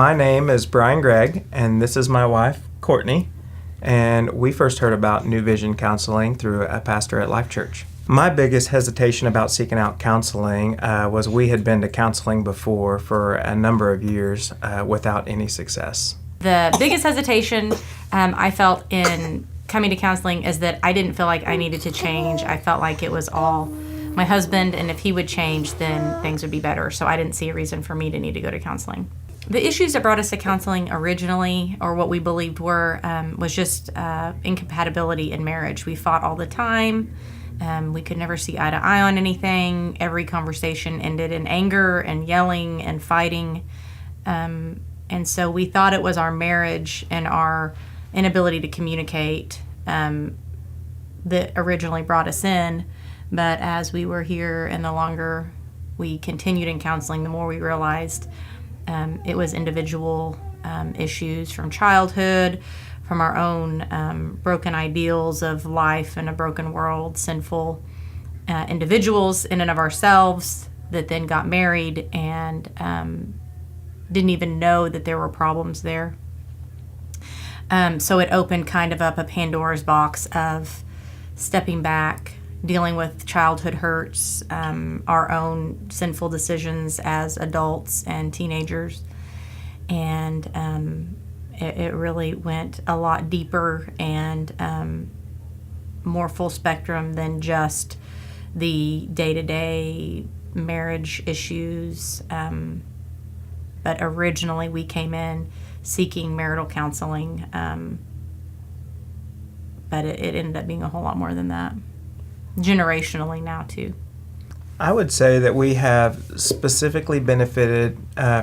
My name is Brian Gregg, and this is my wife, Courtney. And we first heard about New Vision Counseling through a pastor at Life Church. My biggest hesitation about seeking out counseling was we had been to counseling before for a number of years without any success. The biggest hesitation I felt in coming to counseling is that I didn't feel like I needed to change. I felt like it was all my husband, and if he would change, then things would be better. So I didn't see a reason for me to need to go to counseling. The issues that brought us to counseling originally, or what we believed were, was just incompatibility in marriage. We fought all the time. We could never see eye to eye on anything. Every conversation ended in anger and yelling and fighting. And so we thought it was our marriage and our inability to communicate that originally brought us in. But as we were here and the longer we continued in counseling, the more we realized it was individual issues from childhood, from our own broken ideals of life in a broken world, sinful individuals in and of ourselves that then got married and didn't even know that there were problems there. So it opened kind of up a Pandora's box of stepping back, dealing with childhood hurts, our own sinful decisions as adults and teenagers. And it really went a lot deeper and more full spectrum than just the day-to-day marriage issues. But originally we came in seeking marital counseling, but it ended up being a whole lot more than that. Generationally now too. I would say that we have specifically benefited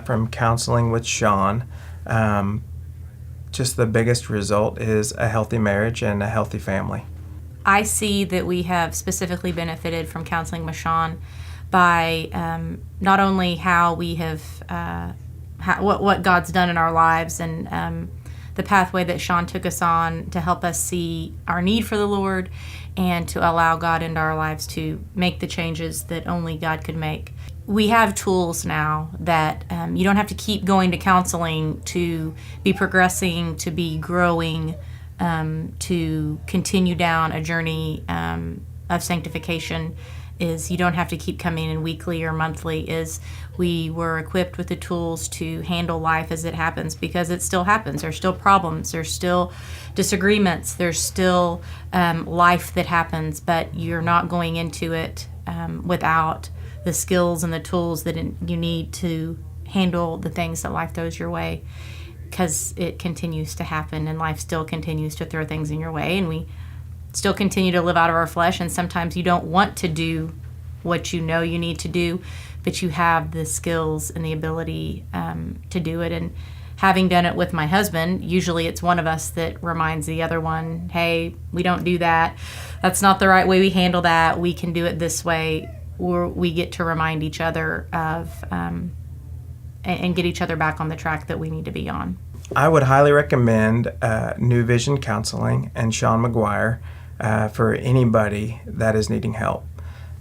from counseling with Shawn. Just the biggest result is a healthy marriage and a healthy family. I see that we have specifically benefited from counseling with Shawn by not only how we have what God's done in our lives and the pathway that Shawn took us on to help us see our need for the Lord and to allow God into our lives to make the changes that only God could make. We have tools now that you don't have to keep going to counseling to be progressing, to be growing, to continue down a journey of sanctification. Is you don't have to keep coming in weekly or monthly. Is we were equipped with the tools to handle life as it happens, because it still happens. There's still problems. There's still disagreements. There's still life that happens, but you're not going into it without the skills and the tools that you need to handle the things that life throws your way, because it continues to happen and life still continues to throw things in your way, and we still continue to live out of our flesh, and sometimes you don't want to do what you know you need to do, but you have the skills and the ability to do it. And having done it with my husband, usually it's one of us that reminds the other one, hey, we don't do that. That's not the right way we handle that. We can do it this way. Or we get to remind each other of and get each other back on the track that we need to be on. I would highly recommend New Vision Counseling and Shawn Maguire for anybody that is needing help.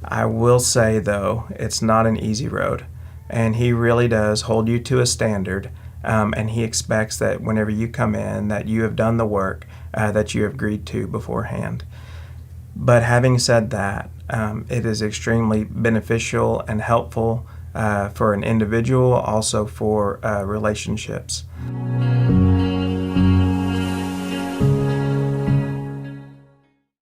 I will say, though, it's not an easy road, and he really does hold you to a standard, and he expects that whenever you come in that you have done the work that you have agreed to beforehand. But having said that, it is extremely beneficial and helpful for an individual, also for relationships.